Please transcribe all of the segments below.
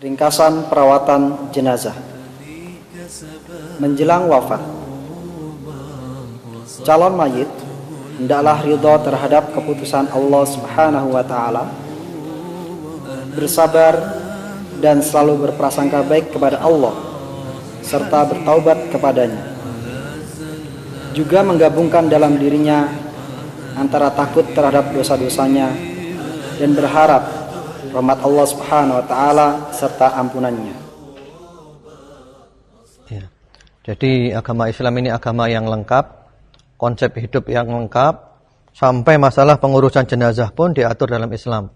Ringkasan perawatan jenazah. Menjelang wafat, calon mayit hendaklah ridha terhadap keputusan Allah Subhanahu wa taala, bersabar dan selalu berprasangka baik kepada Allah serta bertaubat kepadanya. Juga menggabungkan dalam dirinya antara takut terhadap dosa-dosanya dan berharap rahmat Allah Subhanahu wa taala serta ampunannya. Ya. Jadi agama Islam ini agama yang lengkap, konsep hidup yang lengkap, sampai masalah pengurusan jenazah pun diatur dalam Islam.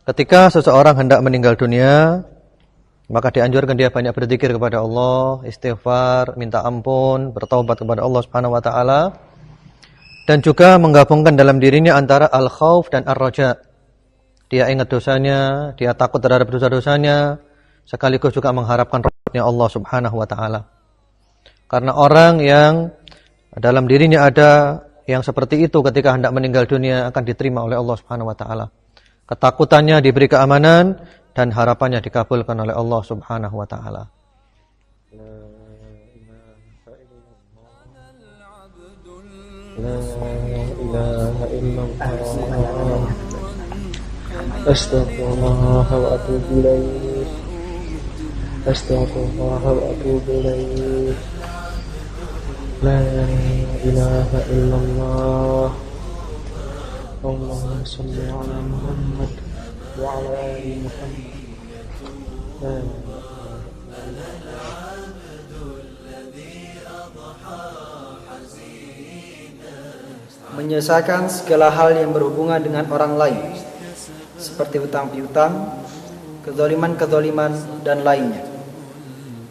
Ketika seseorang hendak meninggal dunia, maka dianjurkan dia banyak berzikir kepada Allah, istighfar, minta ampun, bertaubat kepada Allah Subhanahu wa taala, dan juga menggabungkan dalam dirinya antara al-khauf dan ar-raja. Dia ingat dosanya, dia takut terhadap dosa-dosanya, sekaligus juga mengharapkan rahmatnya Allah Subhanahu wa taala. Karena orang yang dalam dirinya ada yang seperti itu ketika hendak meninggal dunia akan diterima oleh Allah Subhanahu wa taala. Ketakutannya diberi keamanan dan harapannya dikabulkan oleh Allah Subhanahu wa taala. La ilaha illallah. Astaghfirullah wa atubu ilaih. Astaghfirullah wa atubu ilaih. La ilaha illallah. Allahumma shalli ala Muhammad wa ala ali Muhammad. Menyelesaikan segala hal yang berhubungan dengan orang lain, seperti hutang piutang, kezaliman-kezaliman, dan lainnya.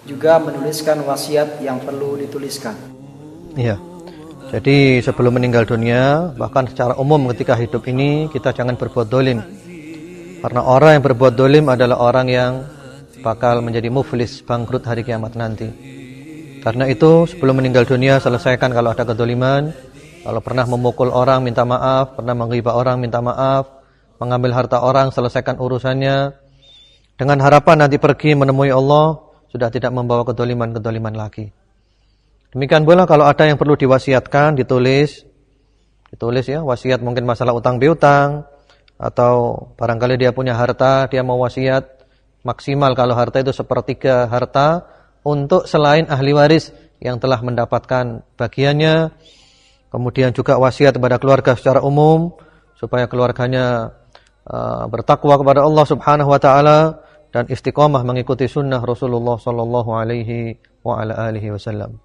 Juga menuliskan wasiat yang perlu dituliskan. Iya. Jadi sebelum meninggal dunia, bahkan secara umum ketika hidup ini, kita jangan berbuat dolim. Karena orang yang berbuat dolim adalah orang yang bakal menjadi muflis, bangkrut hari kiamat nanti. Karena itu sebelum meninggal dunia, selesaikan kalau ada kedoliman. Kalau pernah memukul orang, minta maaf. Pernah menghibah orang, minta maaf. Mengambil harta orang, selesaikan urusannya. Dengan harapan nanti pergi menemui Allah, sudah tidak membawa kedoliman-kedoliman lagi. Demikian pula kalau ada yang perlu diwasiatkan, ditulis ya, wasiat mungkin masalah utang piutang, atau barangkali dia punya harta, dia mau wasiat maksimal kalau harta itu sepertiga harta untuk selain ahli waris yang telah mendapatkan bagiannya. Kemudian juga wasiat kepada keluarga secara umum supaya keluarganya bertakwa kepada Allah Subhanahu wa taala dan istiqomah mengikuti sunnah Rasulullah sallallahu alaihi wa ala alihi wasallam.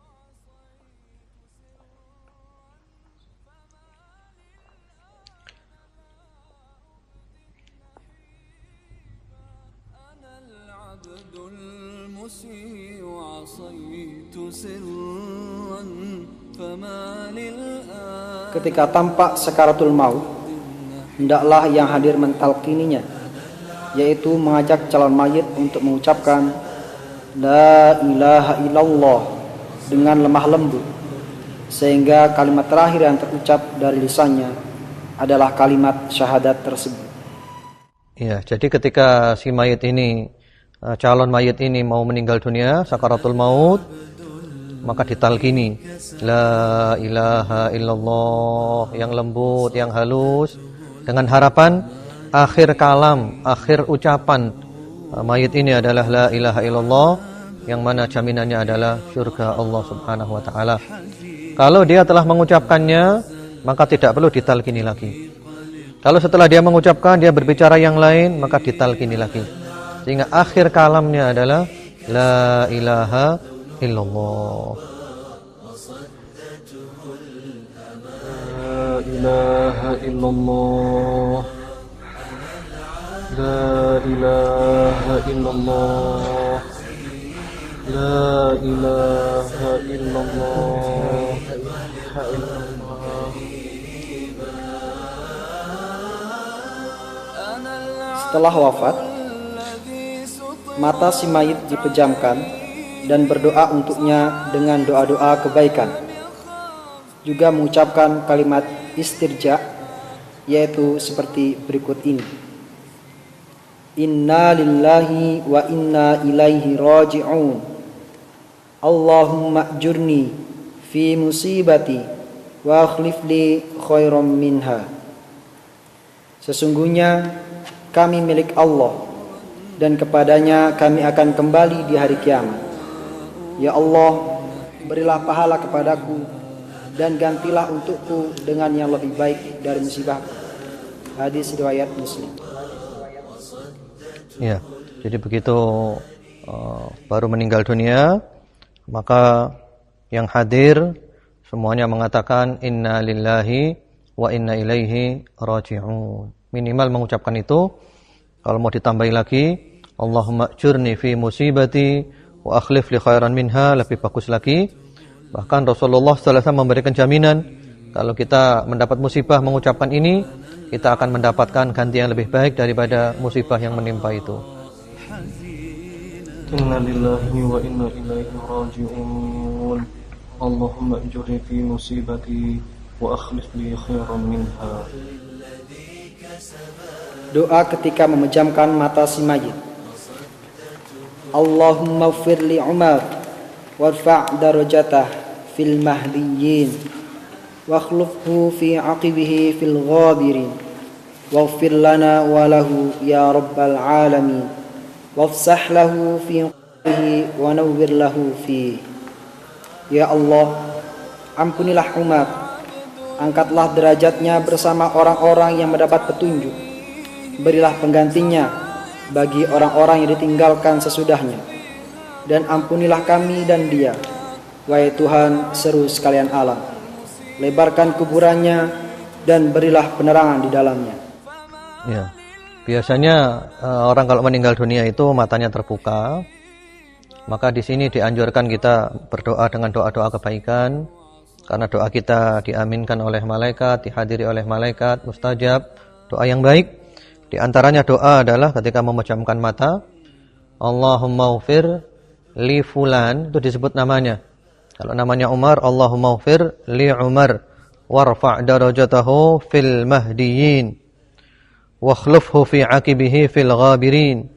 Ketika tampak sakaratul maut, hendaklah yang hadir mentalkininya, yaitu mengajak calon mayit untuk mengucapkan La ilaha illallah dengan lemah lembut, sehingga kalimat terakhir yang terucap dari lisannya adalah kalimat syahadat tersebut. Ya, jadi ketika si mayit ini, calon mayit ini mau meninggal dunia, sakaratul maut, maka ditalkini La ilaha illallah yang lembut, yang halus, dengan harapan akhir kalam, akhir ucapan mayit ini adalah La ilaha illallah, yang mana jaminannya adalah surga Allah Subhanahu wa taala. Kalau dia telah mengucapkannya, maka tidak perlu ditalkini lagi. Kalau setelah dia mengucapkan, dia berbicara yang lain, maka ditalkini lagi. Sehingga akhir kalamnya adalah La ilaha illallah. La ilaha illallah. La ilaha illallah. La ilaha illallah. Setelah wafat, mata si mayit dipejamkan dan berdoa untuknya dengan doa-doa kebaikan. Juga mengucapkan kalimat istirja, yaitu seperti berikut ini. Inna lillahi wa inna ilaihi raji'un. Allahumma ajurni fi musibati wa akhlif li khairan minha. Sesungguhnya kami milik Allah dan kepadanya kami akan kembali di hari kiamat. Ya Allah, berilah pahala kepadaku dan gantilah untukku dengan yang lebih baik dari musibah. Hadis riwayat Muslim. Ya, jadi begitu baru meninggal dunia, maka yang hadir semuanya mengatakan inna lillahi wa inna ilaihi raji'un. Minimal mengucapkan itu. Kalau mau ditambahi lagi, Allahumma ajurni fi musibati wa akhlif li khairan minha, lebih bagus lagi. Bahkan Rasulullah SAW memberikan jaminan kalau kita mendapat musibah mengucapkan ini, kita akan mendapatkan ganti yang lebih baik daripada musibah yang menimpa itu. Inna lillahi wa inna ilaihi raji'un. Allahumma ajurni fi musibati wa akhlif li khairan minha. Doa ketika memejamkan mata si mayit. Allahumma ighfir li Umar warfa' darajatah fil mahdiyyin wakhlufhu fi aqibihi fil ghabirin waghfir lana wa lahu ya rabbal alamin wafsah lahu fi qabrihi wa nawwir lahu fi. Ya Allah, ampunilah Umar, angkatlah derajatnya bersama orang-orang yang mendapat petunjuk, berilah penggantinya bagi orang-orang yang ditinggalkan sesudahnya, dan ampunilah kami dan dia, wahai Tuhan seru sekalian alam. Lebarkan kuburannya dan berilah penerangan di dalamnya. Ya, biasanya orang kalau meninggal dunia itu matanya terbuka. Maka di sini dianjurkan kita berdoa dengan doa-doa kebaikan, karena doa kita diaminkan oleh malaikat, dihadiri oleh malaikat, mustajab, doa yang baik. Di antaranya doa adalah ketika memejamkan mata, Allahumma ighfir li fulan, itu disebut namanya. Kalau namanya Umar, Allahumma ighfir li Umar warfa' darajatahu fil mahdiyyin wakhlufhu fi aqibihi fil ghabirin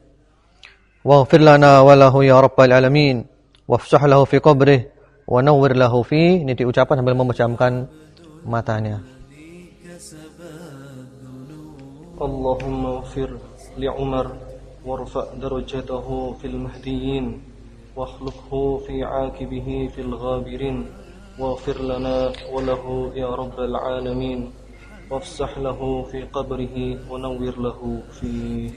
waghfir lana wa lahu ya rabbal alamin wafsah lahu fi qabrihi wa nawwir lahu fi. Ini diucapkan sambil memejamkan matanya. Allahumma ighfir li Umar warfa' darajatahu fil mahdiyyin wakhlufhu fi aqibihi fil ghabirin waghfir lana wa lahu ya rabbal alamin wafsah lahu fi qabrihi wa nawwir lahu fi.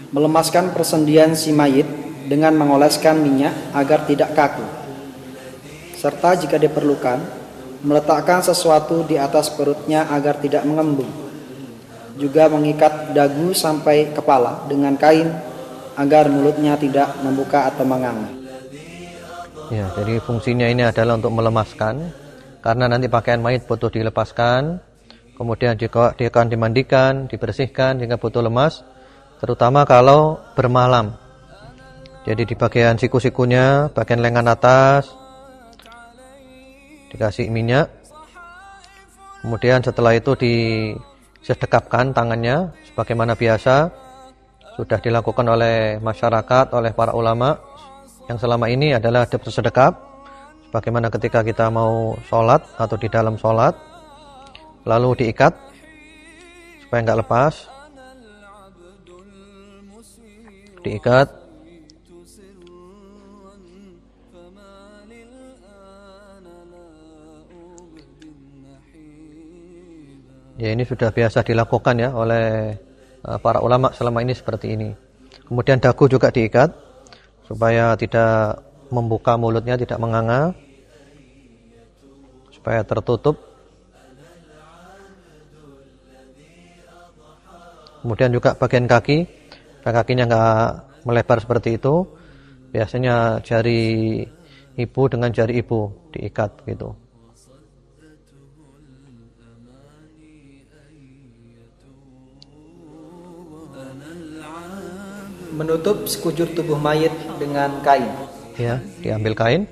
Melemaskan persendian si mayit dengan mengoleskan minyak agar tidak kaku, serta jika diperlukan meletakkan sesuatu di atas perutnya agar tidak mengembung. Juga mengikat dagu sampai kepala dengan kain agar mulutnya tidak membuka atau menganga. Ya, jadi fungsinya ini adalah untuk melemaskan, karena nanti pakaian mayit butuh dilepaskan, kemudian jika dia akan dimandikan, dibersihkan jika butuh lemas, terutama kalau bermalam. Jadi di bagian siku-sikunya, bagian lengan atas dikasih minyak, kemudian setelah itu disedekapkan tangannya sebagaimana biasa sudah dilakukan oleh masyarakat, oleh para ulama yang selama ini adalah adab sedekap, sebagaimana ketika kita mau sholat atau di dalam sholat, lalu diikat supaya nggak lepas, diikat, ya ini sudah biasa dilakukan ya oleh para ulama selama ini seperti ini. Kemudian dagu juga diikat supaya tidak membuka mulutnya, tidak menganga, supaya tertutup. Kemudian juga bagian kaki, kakinya nggak melebar seperti itu. Biasanya jari ibu dengan jari ibu diikat gitu. Menutup sekujur tubuh mayit dengan kain. Ya, diambil kain,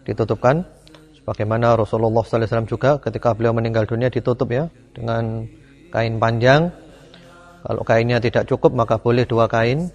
ditutupkan. Sebagaimana Rasulullah SAW juga ketika beliau meninggal dunia ditutup ya dengan kain panjang. Kalau kainnya tidak cukup maka boleh 2 kain.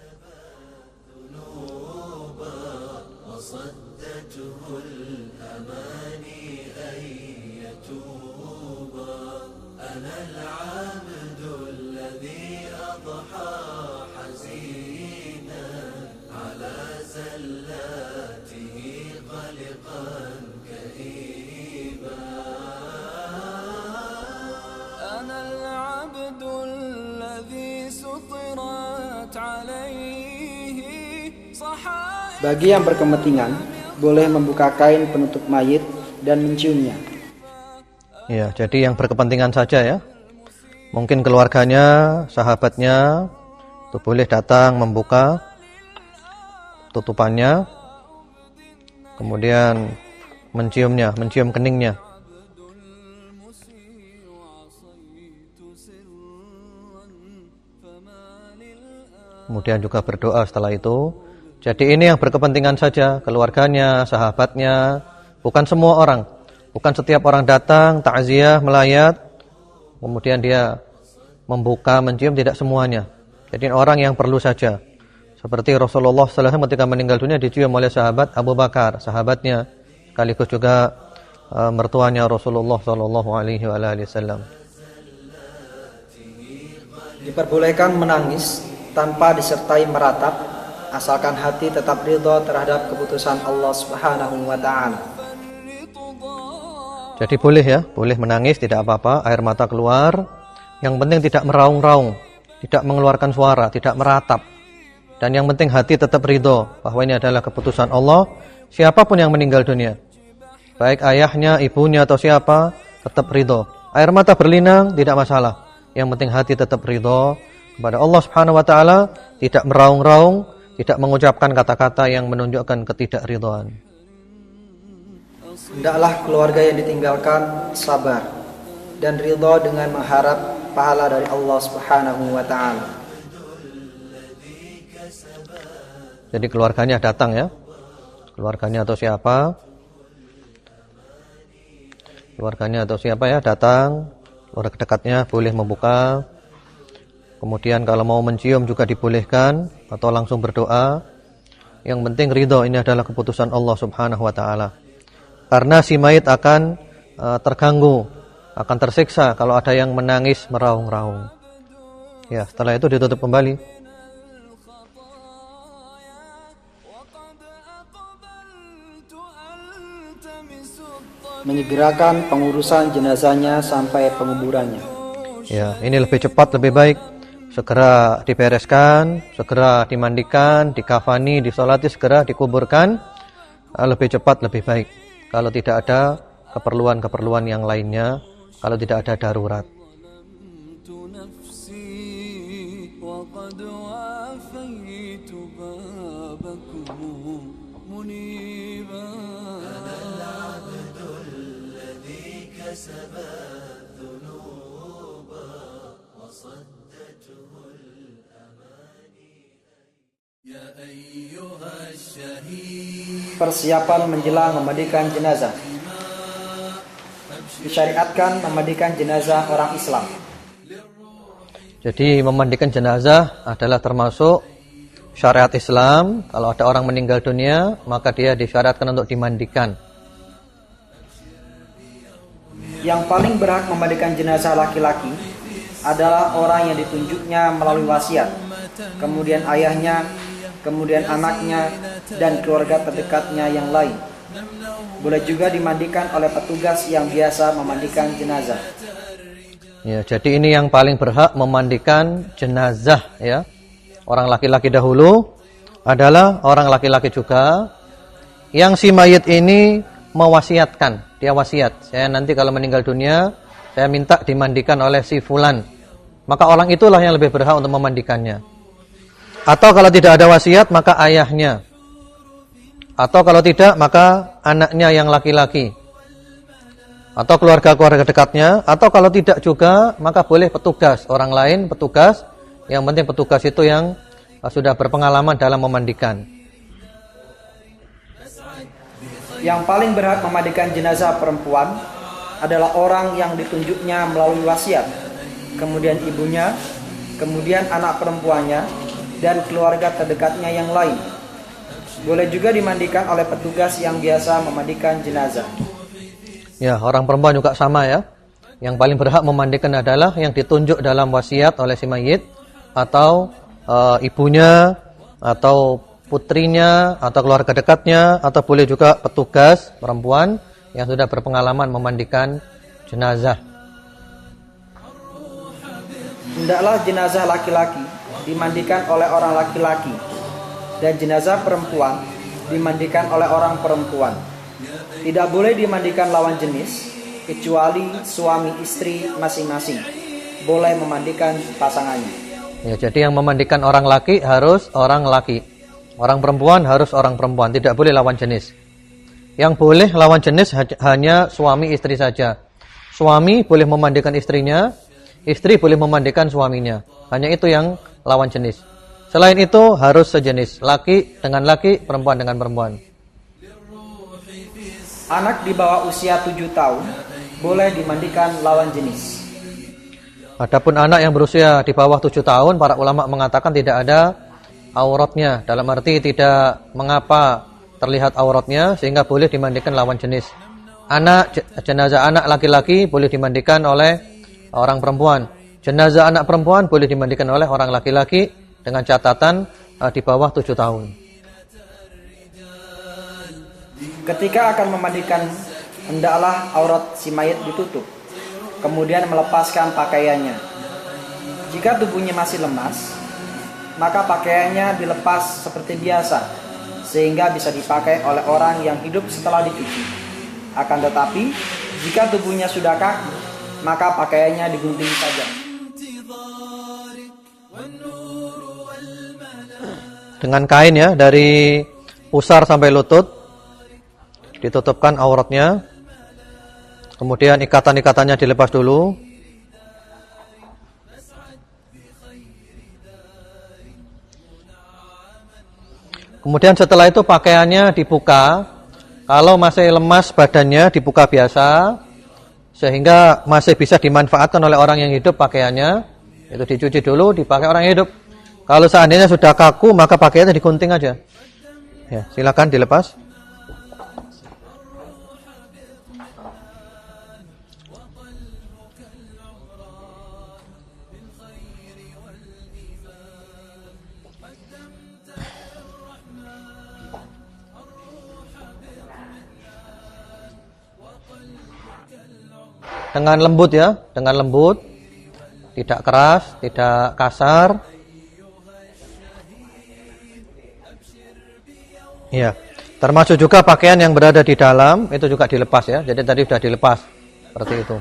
Bagi yang berkepentingan, boleh membuka kain penutup mayit dan menciumnya. Ya, jadi yang berkepentingan saja ya. Mungkin keluarganya, sahabatnya, itu boleh datang membuka tutupannya, kemudian menciumnya, mencium keningnya. Kemudian juga berdoa setelah itu. Jadi ini yang berkepentingan saja, keluarganya, sahabatnya, bukan semua orang. Bukan setiap orang datang, takziah, melayat, kemudian dia membuka, mencium, tidak semuanya. Jadi orang yang perlu saja. Seperti Rasulullah SAW ketika meninggal dunia dicium oleh sahabat Abu Bakar, sahabatnya, sekaligus juga mertuanya Rasulullah SAW. Diperbolehkan menangis tanpa disertai meratap, asalkan hati tetap ridha terhadap keputusan Allah Subhanahu wa taala. Jadi boleh ya, boleh menangis, tidak apa-apa, air mata keluar. Yang penting tidak meraung-raung, tidak mengeluarkan suara, tidak meratap. Dan yang penting hati tetap ridha bahwa ini adalah keputusan Allah. Siapapun yang meninggal dunia, baik ayahnya, ibunya atau siapa, tetap ridha. Air mata berlinang tidak masalah. Yang penting hati tetap ridha kepada Allah Subhanahu wa taala, tidak meraung-raung, tidak mengucapkan kata-kata yang menunjukkan ketidakridhaan. Hendaklah keluarga yang ditinggalkan sabar dan ridha dengan mengharap pahala dari Allah Subhanahu wa taala. Jadi keluarganya datang ya. Keluarganya atau siapa? Keluarganya atau siapa ya datang, keluarga dekatnya boleh membuka. Kemudian kalau mau mencium juga dibolehkan atau langsung berdoa. Yang penting ridho, ini adalah keputusan Allah Subhanahu wa taala. Karena si mayit akan terganggu, akan tersiksa kalau ada yang menangis meraung-raung. Ya, setelah itu ditutup kembali. Menyegerakan pengurusan jenazahnya sampai penguburannya. Ya, ini lebih cepat, lebih baik. Segera dibereskan, segera dimandikan, dikafani, disolati, segera dikuburkan. Lebih cepat, lebih baik. Kalau tidak ada keperluan-keperluan yang lainnya, kalau tidak ada darurat. Persiapan menjelang memandikan jenazah. Disyariatkan memandikan jenazah orang Islam. Jadi memandikan jenazah adalah termasuk syariat Islam. Kalau ada orang meninggal dunia, maka dia disyariatkan untuk dimandikan. Yang paling berhak memandikan jenazah laki-laki adalah orang yang ditunjuknya melalui wasiat, kemudian ayahnya, kemudian anaknya, dan keluarga terdekatnya yang lain. Boleh juga dimandikan oleh petugas yang biasa memandikan jenazah. Ya, jadi ini yang paling berhak memandikan jenazah ya. Orang laki-laki dahulu adalah orang laki-laki juga yang si mayit ini mewasiatkan. Dia wasiat, saya nanti kalau meninggal dunia, saya minta dimandikan oleh si fulan. Maka orang itulah yang lebih berhak untuk memandikannya. Atau kalau tidak ada wasiat, maka ayahnya. Atau kalau tidak, maka anaknya yang laki-laki. Atau keluarga-keluarga dekatnya. Atau kalau tidak juga, maka boleh petugas. Orang lain petugas. Yang penting petugas itu yang sudah berpengalaman dalam memandikan. Yang paling berhak memandikan jenazah perempuan adalah orang yang ditunjuknya melalui wasiat, kemudian ibunya, kemudian anak perempuannya, dan keluarga terdekatnya yang lain. Boleh juga dimandikan oleh petugas yang biasa memandikan jenazah. Ya, orang perempuan juga sama ya. Yang paling berhak memandikan adalah yang ditunjuk dalam wasiat oleh si mayit, atau ibunya, atau putrinya, atau keluarga dekatnya, atau boleh juga petugas perempuan yang sudah berpengalaman memandikan jenazah. Hendaklah jenazah laki-laki dimandikan oleh orang laki-laki, dan jenazah perempuan dimandikan oleh orang perempuan. Tidak boleh dimandikan lawan jenis, kecuali suami istri masing-masing boleh memandikan pasangannya. Ya, jadi yang memandikan orang laki harus orang laki, orang perempuan harus orang perempuan, tidak boleh lawan jenis. Yang boleh lawan jenis hanya suami istri saja. Suami boleh memandikan istrinya, istri boleh memandikan suaminya. Hanya itu yang lawan jenis. Selain itu harus sejenis, laki dengan laki, perempuan dengan perempuan. Anak di bawah usia 7 tahun boleh dimandikan lawan jenis. Adapun anak yang berusia di bawah 7 tahun, para ulama mengatakan tidak ada auratnya, dalam arti tidak mengapa terlihat auratnya, sehingga boleh dimandikan lawan jenis. Jenazah anak laki-laki boleh dimandikan oleh orang perempuan. Jenazah anak perempuan boleh dimandikan oleh orang laki-laki, dengan catatan di bawah 7 tahun. Ketika akan memandikan, hendaklah aurat si mayit ditutup, kemudian melepaskan pakaiannya. Jika tubuhnya masih lemas, maka pakaiannya dilepas seperti biasa, sehingga bisa dipakai oleh orang yang hidup setelah dicuci. Akan tetapi, jika tubuhnya sudah kaku, maka pakaiannya digunting saja. Dengan kain ya, dari pusar sampai lutut, ditutupkan auratnya. Kemudian ikatan-ikatannya dilepas dulu. Kemudian setelah itu pakaiannya dibuka. Kalau masih lemas badannya dibuka biasa, sehingga masih bisa dimanfaatkan oleh orang yang hidup pakaiannya. Itu dicuci dulu, dipakai orang yang hidup. Kalau seandainya sudah kaku, maka pakaiannya digunting aja. Ya, silakan dilepas. Dengan lembut ya, dengan lembut, tidak keras, tidak kasar. Ya, termasuk juga pakaian yang berada di dalam itu juga dilepas ya. Jadi tadi sudah dilepas seperti itu.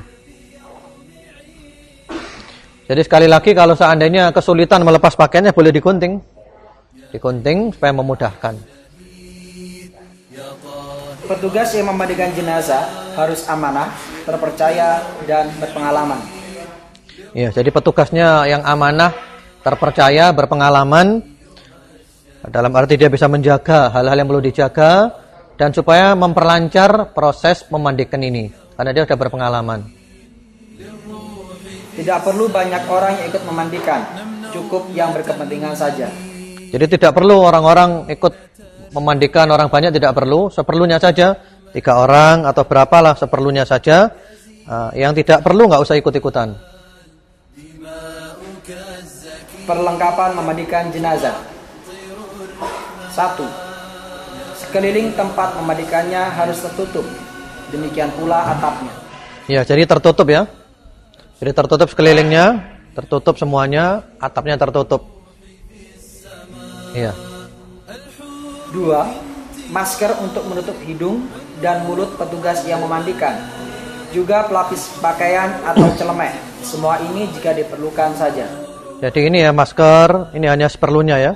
Jadi sekali lagi, kalau seandainya kesulitan melepas pakaiannya, boleh digunting, supaya memudahkan. Petugas yang memandikan jenazah harus amanah, terpercaya, dan berpengalaman. Ya, jadi petugasnya yang amanah, terpercaya, berpengalaman, dalam arti dia bisa menjaga hal-hal yang perlu dijaga, dan supaya memperlancar proses memandikan ini, karena dia sudah berpengalaman. Tidak perlu banyak orang yang ikut memandikan, cukup yang berkepentingan saja. Jadi tidak perlu orang-orang ikut memandikan, orang banyak tidak perlu, seperlunya saja, 3 orang atau berapalah, seperlunya saja. Yang tidak perlu nggak usah ikut-ikutan. Perlengkapan memandikan jenazah. 1. Sekeliling tempat memandikannya harus tertutup, demikian pula atapnya. Ya, jadi tertutup ya. Jadi tertutup sekelilingnya, tertutup semuanya, atapnya tertutup. Iya. 2. Masker untuk menutup hidung dan mulut petugas yang memandikan. Juga pelapis pakaian atau celemek. Semua ini jika diperlukan saja. Jadi ini ya, masker, ini hanya seperlunya ya.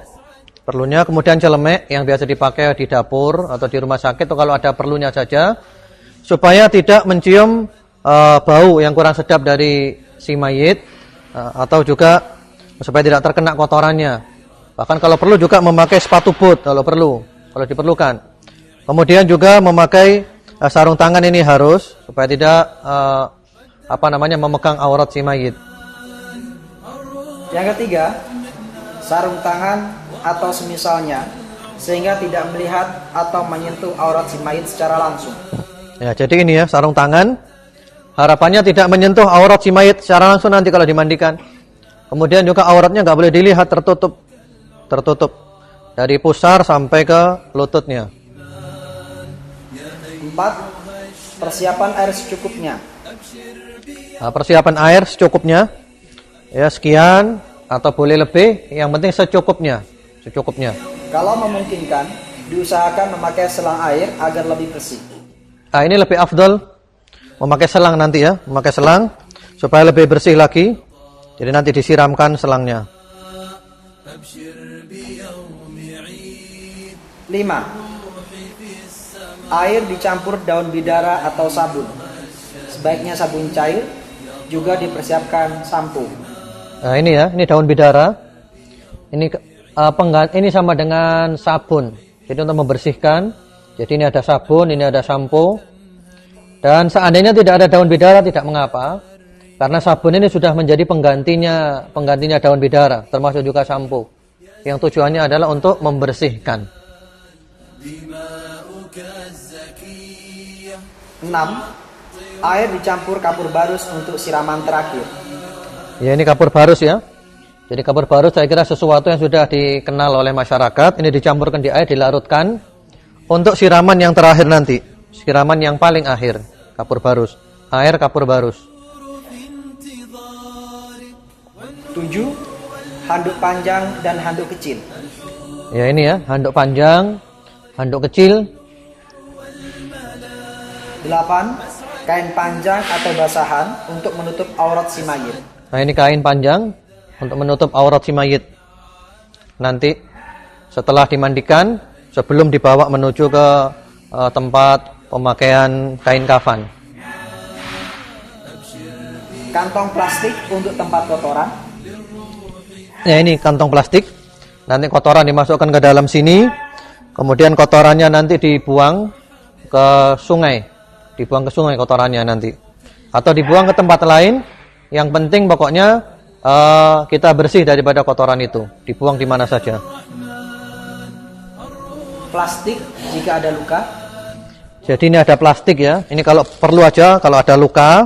Perlunya, kemudian celemek yang biasa dipakai di dapur atau di rumah sakit, atau kalau ada perlunya saja, supaya tidak mencium bau yang kurang sedap dari si mayit, atau juga supaya tidak terkena kotorannya. Bahkan kalau perlu juga memakai sepatu boot kalau perlu, kalau diperlukan. Kemudian juga memakai sarung tangan, ini harus, supaya tidak memegang aurat si mayit. Yang ketiga, sarung tangan atau semisalnya, sehingga tidak melihat atau menyentuh aurat si mayit secara langsung. Ya, jadi ini ya, sarung tangan. Harapannya tidak menyentuh aurat si mayit secara langsung nanti kalau dimandikan. Kemudian juga auratnya nggak boleh dilihat, tertutup dari pusar sampai ke lututnya. 4. Persiapan air secukupnya. Nah, persiapan air secukupnya. Ya, sekian atau boleh lebih, yang penting secukupnya. Kalau memungkinkan, diusahakan memakai selang air agar lebih bersih. Nah, ini lebih afdol memakai selang nanti ya, memakai selang supaya lebih bersih lagi. Jadi nanti disiramkan selangnya. 5. Air dicampur daun bidara atau sabun. Sebaiknya sabun cair, juga dipersiapkan sampo. Nah, ini ya, ini daun bidara. Ini sama dengan sabun. Jadi untuk membersihkan. Jadi ini ada sabun, ini ada sampo. Dan seandainya tidak ada daun bidara tidak mengapa. Karena sabun ini sudah menjadi penggantinya daun bidara, termasuk juga sampo. Yang tujuannya adalah untuk membersihkan. 6. Air dicampur kapur barus untuk siraman terakhir. Ya, ini kapur barus ya. Jadi kapur barus saya kira sesuatu yang sudah dikenal oleh masyarakat. Ini dicampurkan di air, dilarutkan untuk siraman yang terakhir nanti. Siraman yang paling akhir, kapur barus. Air kapur barus. 7. Handuk panjang dan handuk kecil. Ya, ini ya, handuk panjang, handuk kecil. 8. Kain panjang atau basahan untuk menutup aurat si mayit. Nah, ini kain panjang untuk menutup aurat si mayit. Nanti setelah dimandikan, sebelum dibawa menuju ke tempat pemakaian kain kafan. Kantong plastik untuk tempat kotoran. Ya, ini kantong plastik. Nanti kotoran dimasukkan ke dalam sini. Kemudian kotorannya nanti dibuang ke sungai. Dibuang ke sungai kotorannya nanti. Atau dibuang ke tempat lain. Yang penting pokoknya kita bersih daripada kotoran itu. Dibuang di mana saja. Plastik jika ada luka. Jadi ini ada plastik ya. Ini kalau perlu aja, kalau ada luka,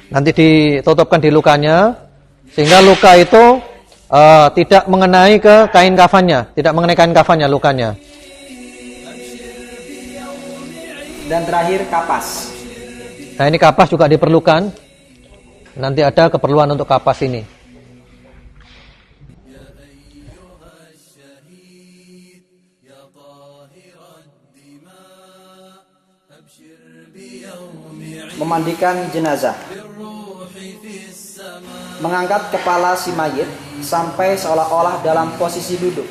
nanti ditutupkan di lukanya. Sehingga luka itu tidak mengenai ke kain kafannya. Tidak mengenai kain kafannya lukanya. Dan terakhir kapas. Nah, ini kapas juga diperlukan. Nanti ada keperluan untuk kapas ini. Memandikan jenazah. Mengangkat kepala si mayit sampai seolah-olah dalam posisi duduk.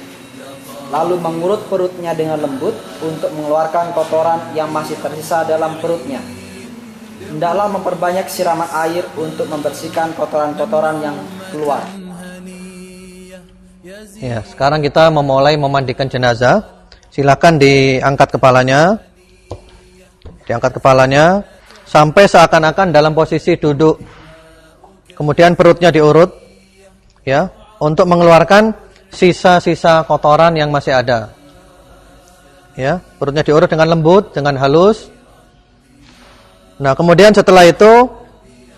Lalu mengurut perutnya dengan lembut untuk mengeluarkan kotoran yang masih tersisa dalam perutnya. Hendaklah memperbanyak siraman air untuk membersihkan kotoran-kotoran yang keluar. Ya, sekarang kita memulai memandikan jenazah. Silakan diangkat kepalanya. Diangkat kepalanya sampai seakan-akan dalam posisi duduk. Kemudian perutnya diurut ya, untuk mengeluarkan sisa-sisa kotoran yang masih ada. Ya, perutnya diurut dengan lembut, dengan halus. Nah, kemudian setelah itu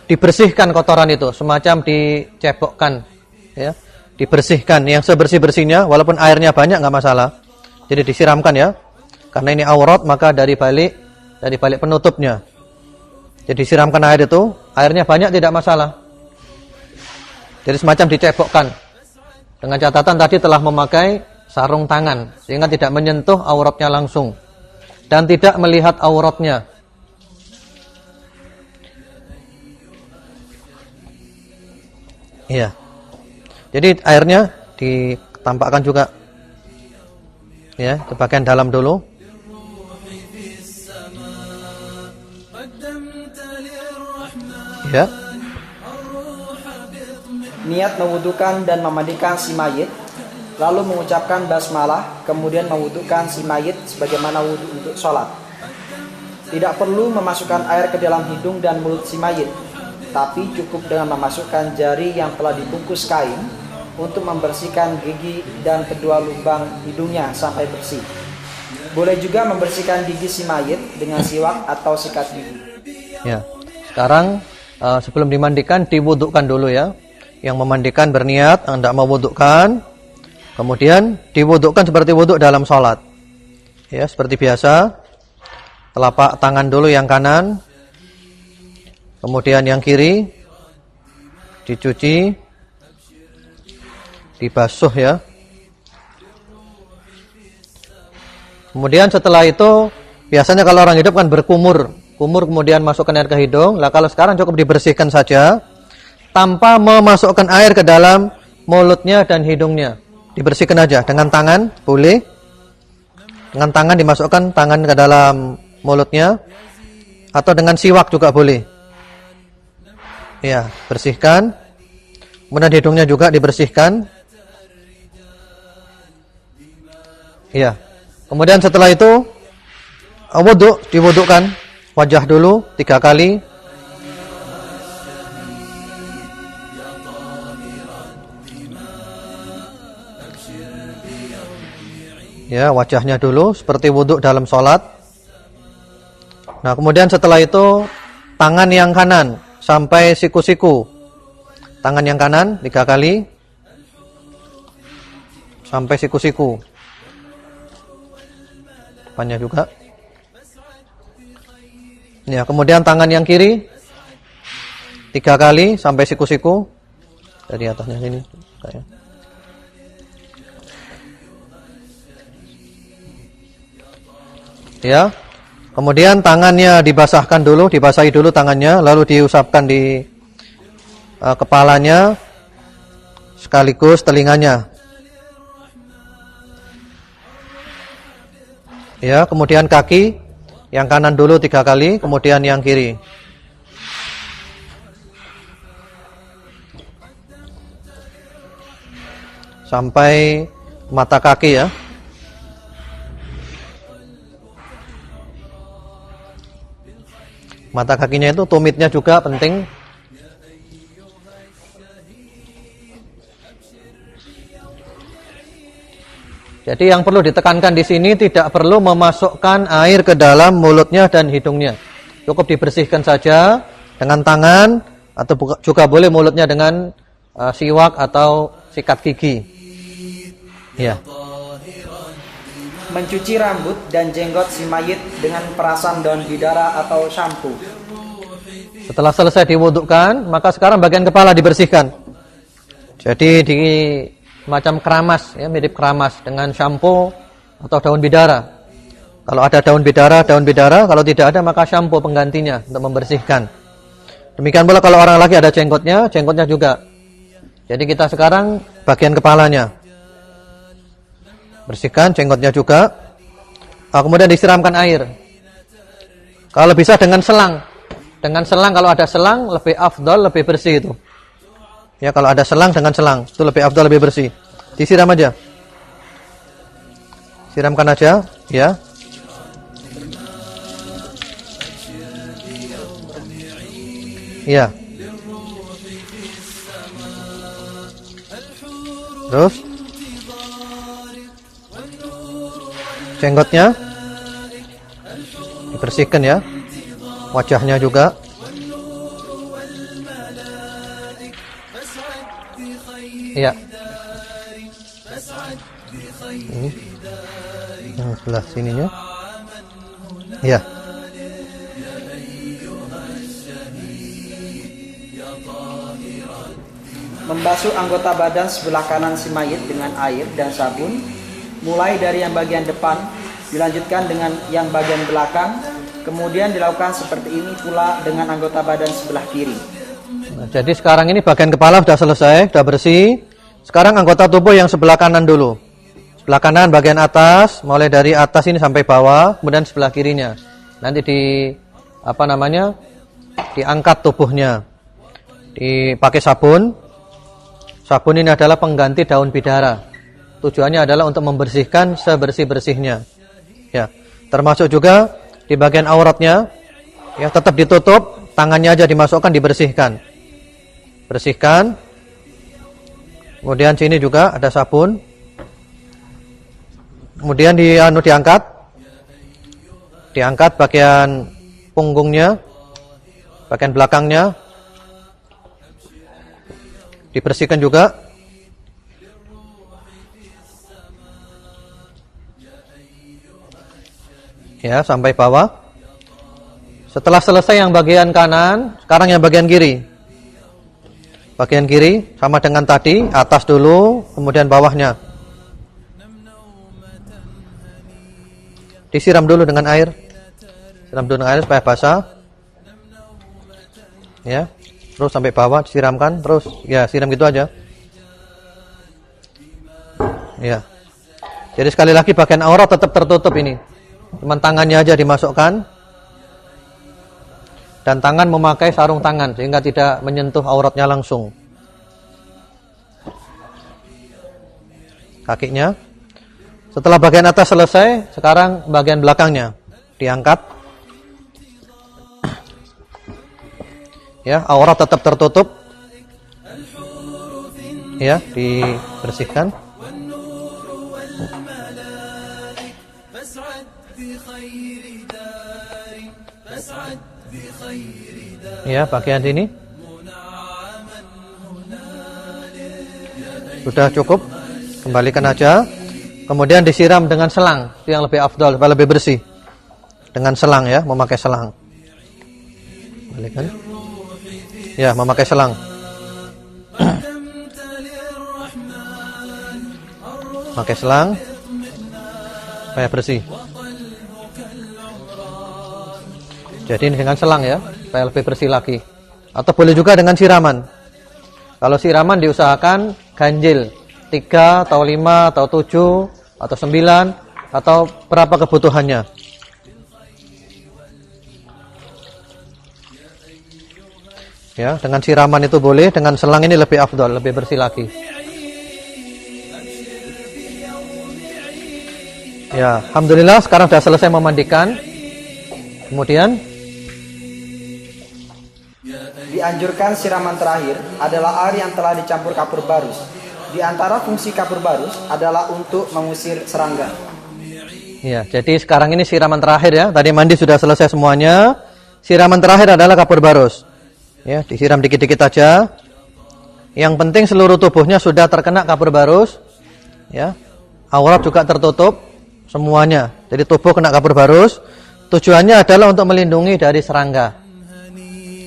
dibersihkan kotoran itu, semacam dicebokkan, ya, dibersihkan yang sebersih-bersihnya, walaupun airnya banyak nggak masalah. Jadi disiramkan ya, karena ini aurat maka dari balik penutupnya. Jadi disiramkan air itu, airnya banyak tidak masalah. Jadi semacam dicebokkan. Dengan catatan tadi telah memakai sarung tangan sehingga tidak menyentuh auratnya langsung dan tidak melihat auratnya. Iya. Jadi airnya ditampakkan juga. Ya, ke bagian dalam dulu. Ya. Niat mewudukan dan memandikan si mayit, lalu mengucapkan basmalah, kemudian mewudukan si mayit sebagaimana wudu untuk sholat. Tidak perlu memasukkan air ke dalam hidung dan mulut si mayit, tetapi cukup dengan memasukkan jari yang telah dibungkus kain untuk membersihkan gigi dan kedua lubang hidungnya sampai bersih. Boleh juga membersihkan gigi si mayit dengan siwak atau sikat gigi. Ya. Sekarang sebelum dimandikan diwudukkan dulu ya. Yang memandikan berniat hendak mewudukkan, kemudian diwudukkan seperti wuduk dalam sholat. Ya, seperti biasa. Telapak tangan dulu yang kanan, kemudian yang kiri dicuci, dibasuh ya. Kemudian setelah itu biasanya kalau orang hidup kan berkumur, kemudian masukkan air ke hidung. Lah kalau sekarang cukup dibersihkan saja tanpa memasukkan air ke dalam mulutnya dan hidungnya. Dibersihkan aja dengan tangan, boleh. Dengan tangan dimasukkan tangan ke dalam mulutnya atau dengan siwak juga boleh. Ya, bersihkan. Kemudian hidungnya juga dibersihkan. Ya. Kemudian setelah itu wudhu, diwudukkan wajah dulu 3 kali. Ya, wajahnya dulu seperti wudhu dalam sholat. Nah, kemudian setelah itu tangan yang kanan sampai siku-siku. Tangan yang kanan 3 kali sampai siku-siku. Depannya juga. Ya, kemudian tangan yang kiri 3 kali sampai siku-siku. Dari atasnya sini kayak. Ya. Kemudian tangannya dibasahkan dulu, dibasahi dulu tangannya, lalu diusapkan di kepalanya sekaligus telinganya. Ya, kemudian kaki yang kanan dulu 3 kali, kemudian yang kiri. Sampai mata kaki ya. Mata kakinya itu tumitnya juga penting. Jadi yang perlu ditekankan di sini tidak perlu memasukkan air ke dalam mulutnya dan hidungnya. Cukup dibersihkan saja dengan tangan atau juga boleh mulutnya dengan siwak atau sikat gigi. Ya. Mencuci rambut dan jenggot si mayit dengan perasan daun bidara atau shampoo. Setelah selesai diwudukkan, maka sekarang bagian kepala dibersihkan. Jadi di macam keramas, ya, mirip keramas dengan shampoo atau daun bidara. Kalau ada daun bidara. Kalau tidak ada maka shampoo penggantinya untuk membersihkan. Demikian pula kalau orang lagi ada jenggotnya juga. Jadi kita sekarang bagian kepalanya bersihkan, jenggotnya juga. Kemudian disiramkan air. Kalau bisa dengan selang. Dengan selang, kalau ada selang lebih afdal, lebih bersih itu. Ya, kalau ada selang dengan selang itu lebih afdal, lebih bersih. Disiram aja. Siramkan aja, ya. Ya. Terus jenggotnya dibersihkan ya. Wajahnya juga. Iya. Ini. Yang sebelah sininya. Iya. Membasuh anggota badan sebelah kanan si mayit dengan air dan sabun, mulai dari yang bagian depan, dilanjutkan dengan yang bagian belakang, kemudian dilakukan seperti ini pula dengan anggota badan sebelah kiri. Nah, jadi sekarang ini bagian kepala sudah selesai, sudah bersih. Sekarang anggota tubuh yang sebelah kanan dulu. Sebelah kanan bagian atas, mulai dari atas ini sampai bawah, kemudian sebelah kirinya. Nanti diangkat tubuhnya. Dipakai sabun. Sabun ini adalah pengganti daun bidara. Tujuannya adalah untuk membersihkan sebersih-bersihnya. Ya, termasuk juga di bagian auratnya, ya tetap ditutup tangannya aja dimasukkan, dibersihkan. Bersihkan. Kemudian sini juga ada sabun. Kemudian diangkat. Diangkat bagian punggungnya, bagian belakangnya. Dibersihkan juga. Ya, sampai bawah. Setelah selesai yang bagian kanan, sekarang yang bagian kiri. Bagian kiri sama dengan tadi, atas dulu, kemudian bawahnya. Disiram dulu dengan air. Siram dulu dengan air supaya basah. Ya. Terus sampai bawah disiramkan, terus ya siram gitu aja. Ya. Jadi sekali lagi bagian aurat tetap tertutup ini. Cuman tangannya aja dimasukkan. Dan tangan memakai sarung tangan sehingga tidak menyentuh auratnya langsung. Kakinya. Setelah bagian atas selesai, sekarang bagian belakangnya diangkat. Ya, aurat tetap tertutup. Ya, dibersihkan. Ya, bagian sini sudah cukup. Kembalikan aja. Kemudian disiram dengan selang, itu yang lebih afdal, lebih bersih. Dengan selang ya, memakai selang. Kembalikan. Ya, memakai selang. Pakai selang supaya bersih. Jadi ini dengan selang ya, supaya lebih bersih lagi. Atau boleh juga dengan siraman. Kalau siraman diusahakan ganjil 3 atau 5 atau 7 atau 9 atau berapa kebutuhannya. Ya, dengan siraman itu boleh, dengan selang ini lebih afdal, lebih bersih lagi. Ya, alhamdulillah sekarang sudah selesai memandikan. Kemudian dianjurkan siraman terakhir adalah air yang telah dicampur kapur barus. Di antara fungsi kapur barus adalah untuk mengusir serangga. Ya, jadi sekarang ini siraman terakhir ya. Tadi mandi sudah selesai semuanya. Siraman terakhir adalah kapur barus. Ya, disiram dikit-dikit aja. Yang penting seluruh tubuhnya sudah terkena kapur barus. Ya. Aurat juga tertutup semuanya. Jadi tubuh kena kapur barus. Tujuannya adalah untuk melindungi dari serangga.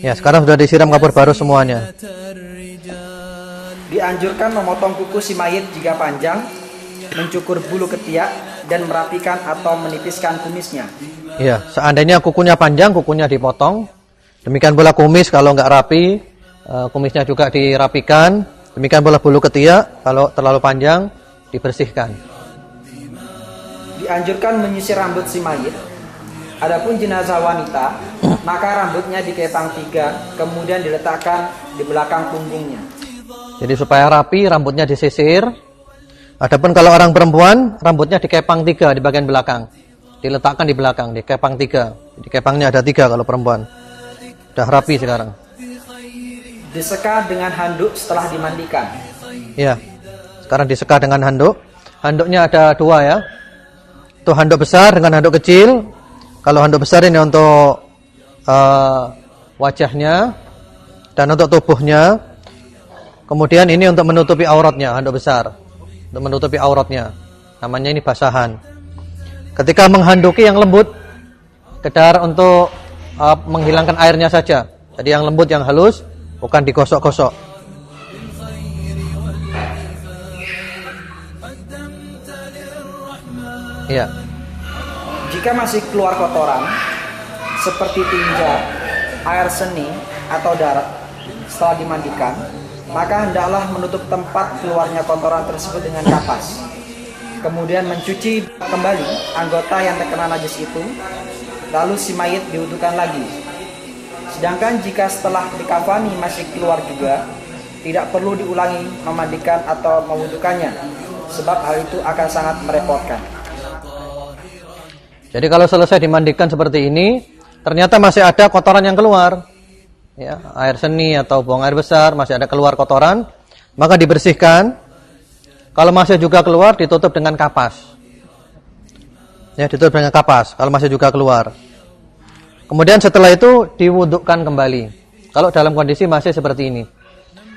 Ya, sekarang sudah disiram kapur barus semuanya. Dianjurkan memotong kuku si mayit jika panjang, mencukur bulu ketiak, dan merapikan atau menipiskan kumisnya. Ya, seandainya kukunya panjang, kukunya dipotong. Demikian pula kumis kalau nggak rapi, kumisnya juga dirapikan. Demikian pula bulu ketiak kalau terlalu panjang, dibersihkan. Dianjurkan menyisir rambut si mayit. Adapun jenazah wanita, maka rambutnya dikepang 3, kemudian diletakkan di belakang punggungnya. Jadi supaya rapi, rambutnya disisir. Adapun kalau orang perempuan, rambutnya dikepang 3 di bagian belakang. Diletakkan di belakang, dikepang 3. Jadi kepangnya ada 3 kalau perempuan. Sudah rapi sekarang. Diseka dengan handuk setelah dimandikan. Ya, sekarang diseka dengan handuk. Handuknya ada 2 ya. Itu handuk besar dengan handuk kecil. Kalau handuk besar ini untuk wajahnya dan untuk tubuhnya. Kemudian ini untuk menutupi auratnya, handuk besar. Untuk menutupi auratnya. Namanya ini basahan. Ketika menghanduki yang lembut, sekedar untuk menghilangkan airnya saja. Jadi yang lembut, yang halus, bukan digosok-gosok. Iya. Jika masih keluar kotoran, seperti tinja, air seni, atau darah setelah dimandikan, maka hendaklah menutup tempat keluarnya kotoran tersebut dengan kapas. Kemudian mencuci kembali anggota yang terkena najis itu, lalu si mayit diwudukan lagi. Sedangkan jika setelah dikafani masih keluar juga, tidak perlu diulangi memandikan atau mewudukannya, sebab hal itu akan sangat merepotkan. Jadi kalau selesai dimandikan seperti ini, ternyata masih ada kotoran yang keluar. ya, air seni atau buang air besar, masih ada keluar kotoran, maka dibersihkan. Kalau masih juga keluar, ditutup dengan kapas. Ya, ditutup dengan kapas kalau masih juga keluar. Kemudian setelah itu diwudukkan kembali. Kalau dalam kondisi masih seperti ini.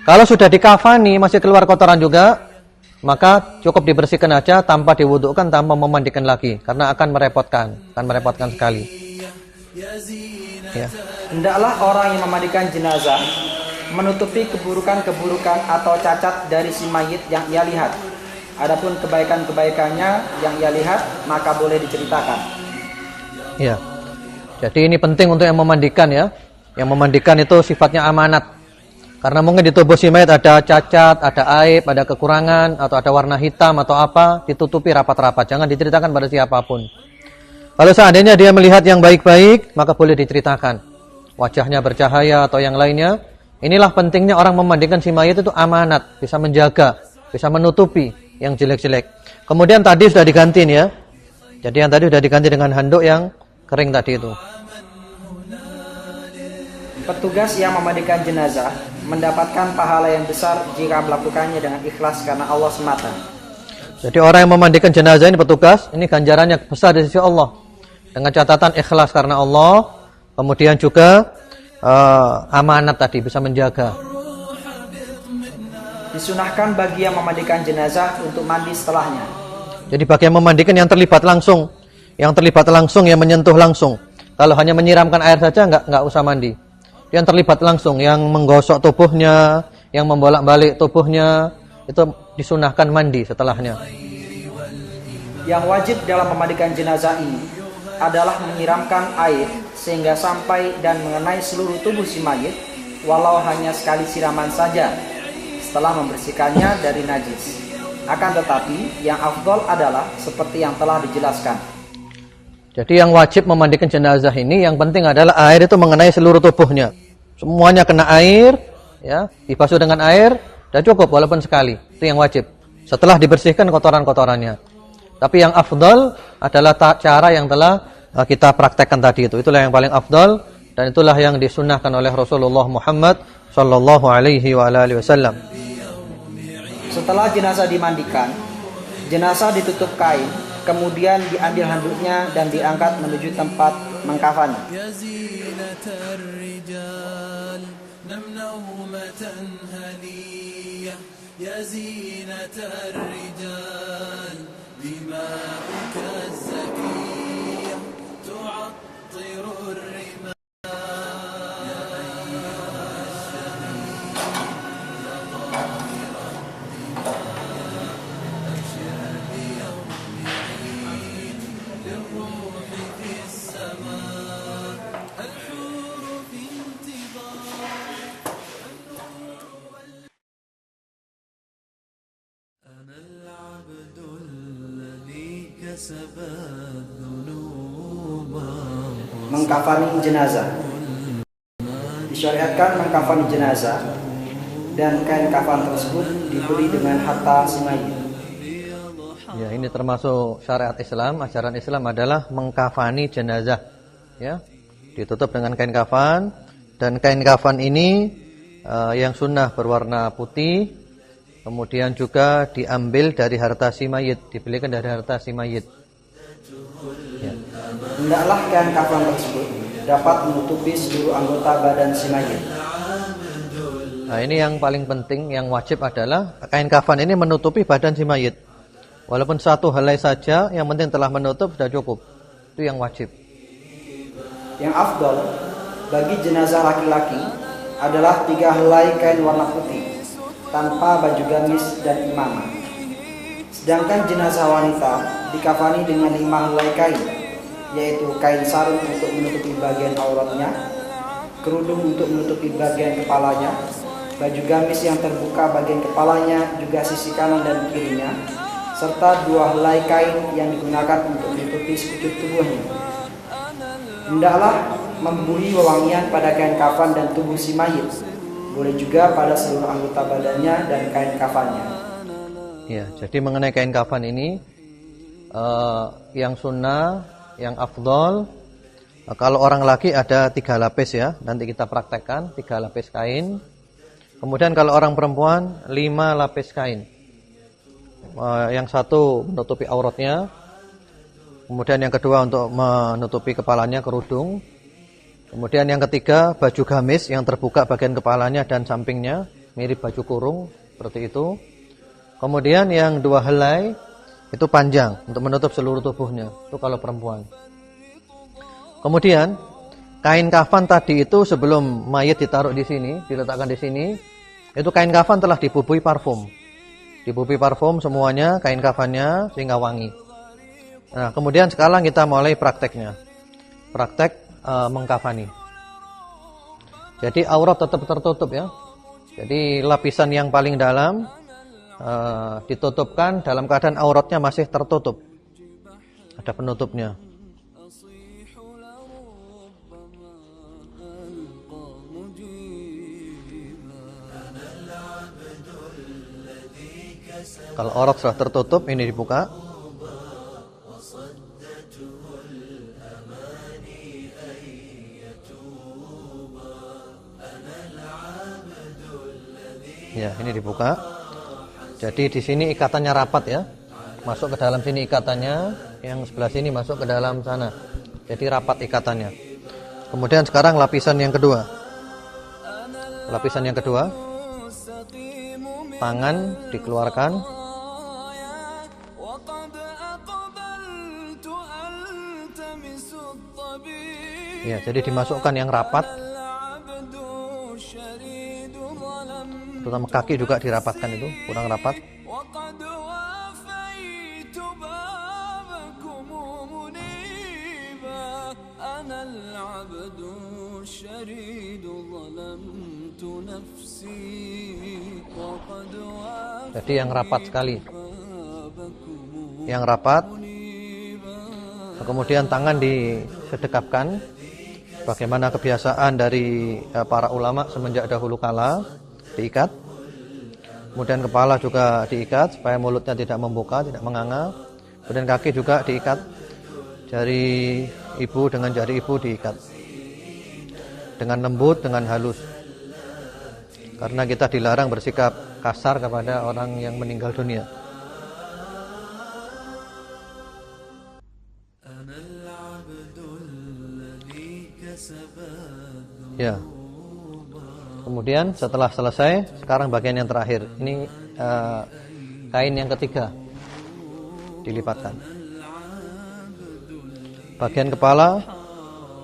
Kalau sudah dikafani masih keluar kotoran juga, maka cukup dibersihkan aja tanpa diwudukkan, tanpa memandikan lagi, karena akan merepotkan sekali. Ya. Hendaklah orang yang memandikan jenazah menutupi keburukan-keburukan atau cacat dari si mayit yang ia lihat. Adapun kebaikan-kebaikannya yang ia lihat, maka boleh diceritakan. Ya. Jadi ini penting untuk yang memandikan ya. Yang memandikan itu sifatnya amanat. Karena mungkin di tubuh si mayit ada cacat, ada aib, ada kekurangan, atau ada warna hitam atau apa, ditutupi rapat-rapat. Jangan diceritakan pada siapapun. Kalau seandainya dia melihat yang baik-baik, maka boleh diceritakan. Wajahnya bercahaya atau yang lainnya. Inilah pentingnya orang memandikan si mayit itu amanat, bisa menjaga, bisa menutupi yang jelek-jelek. Kemudian tadi sudah diganti ya. Jadi yang tadi sudah diganti dengan handuk yang kering tadi itu. Petugas yang memandikan jenazah mendapatkan pahala yang besar jika melakukannya dengan ikhlas karena Allah semata. Jadi orang yang memandikan jenazah ini petugas, ini ganjarannya besar di sisi Allah. Dengan catatan ikhlas karena Allah, kemudian juga amanat tadi, bisa menjaga. Disunahkan bagi yang memandikan jenazah untuk mandi setelahnya. Jadi bagi yang memandikan yang terlibat langsung, yang menyentuh langsung. Kalau hanya menyiramkan air saja nggak usah mandi. Yang terlibat langsung, yang menggosok tubuhnya, yang membolak-balik tubuhnya, itu disunahkan mandi setelahnya. Yang wajib dalam memandikan jenazah ini adalah menyiramkan air sehingga sampai dan mengenai seluruh tubuh si mayit, walau hanya sekali siraman saja setelah membersihkannya dari najis. Akan tetapi yang afdol adalah seperti yang telah dijelaskan. Jadi yang wajib memandikan jenazah ini, yang penting adalah air itu mengenai seluruh tubuhnya. Semuanya kena air, ya, dibasuh dengan air, sudah cukup walaupun sekali. Itu yang wajib. Setelah dibersihkan kotoran-kotorannya. Tapi yang afdal adalah cara yang telah kita praktekkan tadi itu. Itulah yang paling afdal dan itulah yang disunnahkan oleh Rasulullah Muhammad sallallahu alaihi wa alihi wasallam. Setelah jenazah dimandikan, jenazah ditutup kain, kemudian diambil handuknya dan diangkat menuju tempat mengkafani. Mengkafani jenazah. Disyariatkan mengkafani jenazah dan kain kafan tersebut diberi dengan harta si mayit. Ya, ini termasuk syariat Islam, ajaran Islam adalah mengkafani jenazah. Ya, ditutup dengan kain kafan dan kain kafan ini yang sunnah berwarna putih. Kemudian juga diambil dari harta si mayit, dibelikan dari harta si mayit. Ya. Hendaklah kain kafan tersebut dapat menutupi seluruh anggota badan si mayit. Nah, ini yang paling penting, yang wajib adalah kain kafan ini menutupi badan si mayit. Walaupun satu helai saja, yang penting telah menutup sudah cukup. Itu yang wajib. Yang afdal bagi jenazah laki-laki adalah 3 helai kain warna putih tanpa baju gamis dan imamah. Sedangkan jenazah wanita dikafani dengan 5 helai kain, yaitu kain sarung untuk menutupi bagian auratnya, kerudung untuk menutupi bagian kepalanya, baju gamis yang terbuka bagian kepalanya juga sisi kanan dan kirinya, serta 2 helai kain yang digunakan untuk menutupi sekujur tubuhnya. Hendaklah membui wewangian pada kain kafan dan tubuh si mayit. Boleh juga pada seluruh anggota badannya dan kain kafannya. Ya, jadi mengenai kain kafan ini yang sunnah, yang afdol Kalau orang laki ada 3 lapis ya, nanti kita praktekkan 3 lapis kain. Kemudian kalau orang perempuan 5 lapis kain. Yang satu menutupi auratnya, kemudian yang kedua untuk menutupi kepalanya, kerudung. Kemudian yang ketiga baju gamis yang terbuka bagian kepalanya dan sampingnya, mirip baju kurung seperti itu. Kemudian yang 2 helai itu panjang untuk menutup seluruh tubuhnya, itu kalau perempuan. Kemudian kain kafan tadi itu sebelum mayit ditaruh di sini, diletakkan di sini, itu kain kafan telah dibubui parfum. Dibubui parfum semuanya, kain kafannya sehingga wangi. Nah, kemudian sekarang kita mulai prakteknya. Praktek mengkafani. Jadi aurat tetap tertutup ya. Jadi lapisan yang paling dalam ditutupkan dalam keadaan auratnya masih tertutup. Ada penutupnya. Kalau aurat sudah tertutup, ini dibuka. Ya, ini dibuka. Jadi di sini ikatannya rapat ya. Masuk ke dalam sini ikatannya, yang sebelah sini masuk ke dalam sana. Jadi rapat ikatannya. Kemudian sekarang lapisan yang kedua. Lapisan yang kedua. Tangan dikeluarkan. Ya, jadi dimasukkan yang rapat. Terutama kaki juga dirapatkan, itu kurang rapat. Jadi yang rapat sekali. Yang rapat. Kemudian tangan disedekapkan. Bagaimana kebiasaan dari para ulama semenjak dahulu kala, diikat. Kemudian kepala juga diikat supaya mulutnya tidak membuka, tidak menganga. Kemudian kaki juga diikat. Jari ibu dengan jari ibu diikat. Dengan lembut, dengan halus. Karena kita dilarang bersikap kasar kepada orang yang meninggal dunia. Ya. Kemudian setelah selesai, sekarang bagian yang terakhir. Ini kain yang ketiga dilipatkan. Bagian kepala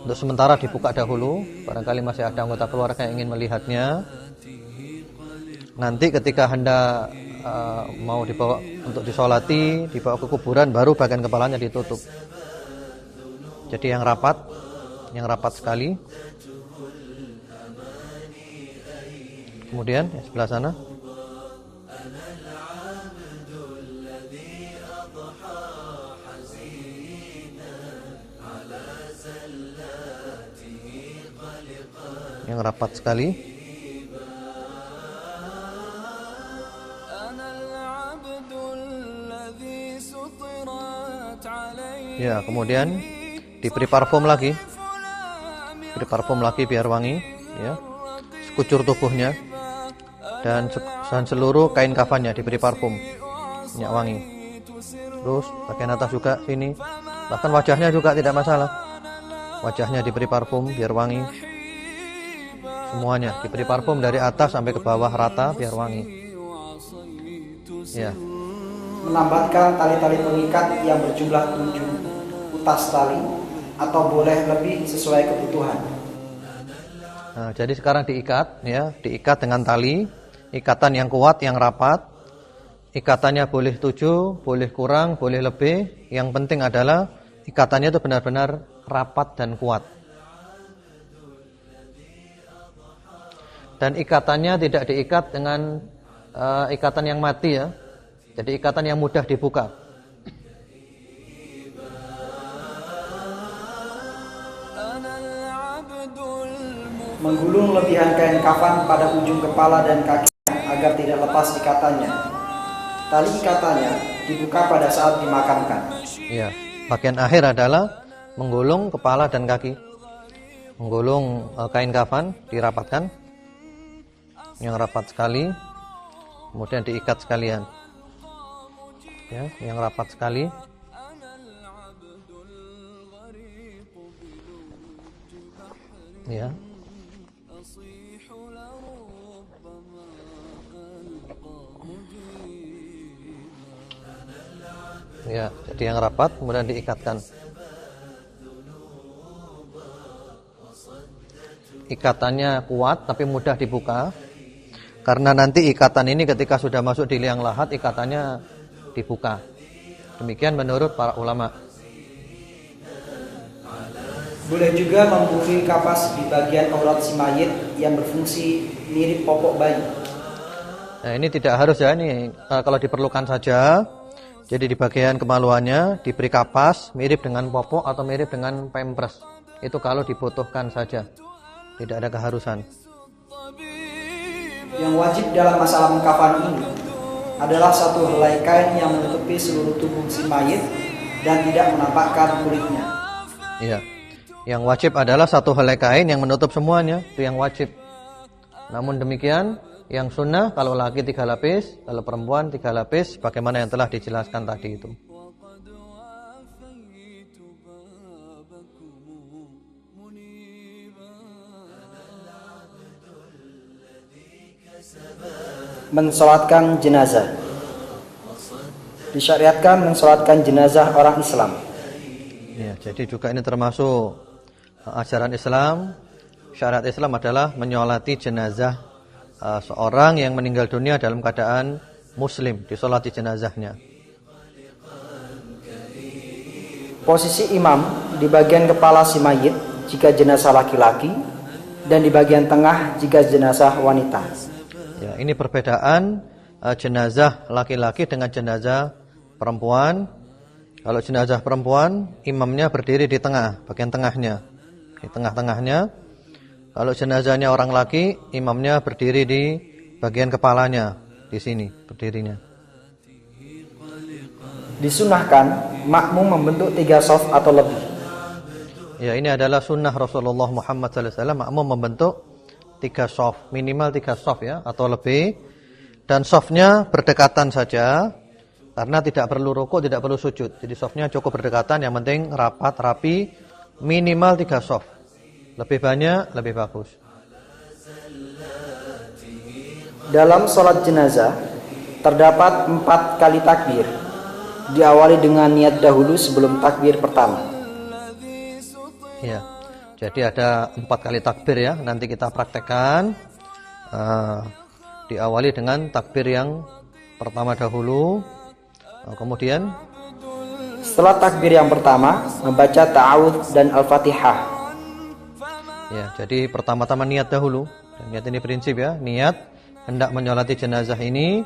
untuk sementara dibuka dahulu. Barangkali masih ada anggota keluarga yang ingin melihatnya. Nanti ketika hendak mau dibawa untuk disolati, dibawa ke kuburan, baru bagian kepalanya ditutup. Jadi yang rapat sekali. Kemudian sebelah sana. Yang rapat sekali. Ya, kemudian diberi parfum lagi. Beri parfum lagi biar wangi, ya. Sekucur tubuhnya. Dan seluruh kain kafannya diberi parfum minyak wangi. Terus bagian atas juga sini. Bahkan wajahnya juga tidak masalah. Wajahnya diberi parfum biar wangi. Semuanya diberi parfum dari atas sampai ke bawah rata biar wangi. Ya. Menambahkan tali-tali pengikat yang berjumlah 7 utas tali atau boleh lebih sesuai kebutuhan. Nah, jadi sekarang diikat, ya, diikat dengan tali, ikatan yang kuat, yang rapat. Ikatannya boleh 7, boleh kurang, boleh lebih. Yang penting adalah ikatannya itu benar-benar rapat dan kuat. Dan ikatannya tidak diikat dengan ikatan yang mati ya. Jadi ikatan yang mudah dibuka. Menggulung lebihan kain kafan pada ujung kepala dan kaki agar tidak lepas ikatannya. Tali ikatannya dibuka pada saat dimakamkan. Ya, bagian akhir adalah menggulung kepala dan kaki. menggulung kain kafan, dirapatkan yang rapat sekali, kemudian diikat sekalian ya, yang rapat sekali. Ya. Ya, jadi yang rapat kemudian diikatkan. Ikatannya kuat tapi mudah dibuka. Karena nanti ikatan ini ketika sudah masuk di liang lahat, ikatannya dibuka. Demikian menurut para ulama. Boleh juga membungkui kapas di bagian aurat si mayit yang berfungsi mirip popok bayi. Nah, ini tidak harus ya, ini kalau diperlukan saja. Jadi di bagian kemaluannya diberi kapas mirip dengan popok atau mirip dengan pampers. Itu kalau dibutuhkan saja. Tidak ada keharusan. Yang wajib dalam masalah mengkafan ini adalah satu helai kain yang menutupi seluruh tubuh si mayit dan tidak menampakkan kulitnya. Iya. Yang wajib adalah satu helai kain yang menutup semuanya, itu yang wajib. Namun demikian, yang sunnah kalau laki 3 lapis, kalau perempuan 3 lapis, bagaimana yang telah dijelaskan tadi itu. Mensolatkan jenazah. Disyariatkan mensolatkan jenazah orang Islam. Ya, jadi juga ini termasuk ajaran Islam. Syariat Islam adalah menyolati jenazah seorang yang meninggal dunia dalam keadaan muslim, disolati jenazahnya. Posisi imam di bagian kepala si mayit jika jenazah laki-laki dan di bagian tengah jika jenazah wanita. Ya, ini perbedaan jenazah laki-laki dengan jenazah perempuan. Kalau jenazah perempuan, imamnya berdiri di tengah, bagian tengahnya, di tengah-tengahnya. Kalau jenazahnya orang laki, imamnya berdiri di bagian kepalanya, di sini berdirinya. Disunahkan makmum membentuk 3 shaf atau lebih. Ya, ini adalah sunnah Rasulullah Muhammad SAW, makmum membentuk 3 shaf, minimal 3 shaf ya, atau lebih. Dan shafnya berdekatan saja, karena tidak perlu rukuk, tidak perlu sujud. Jadi shafnya cukup berdekatan, yang penting rapat, rapi, minimal 3 shaf. Lebih banyak, lebih bagus. Dalam sholat jenazah terdapat 4 kali takbir. Diawali dengan niat dahulu sebelum takbir pertama. Ya, jadi ada 4 kali takbir ya. Nanti kita praktekkan. Diawali dengan takbir yang pertama dahulu. Kemudian setelah takbir yang pertama membaca ta'awudz dan al-fatihah. Ya, jadi pertama-tama niat dahulu. Dan niat ini prinsip ya, niat hendak menyolati jenazah ini.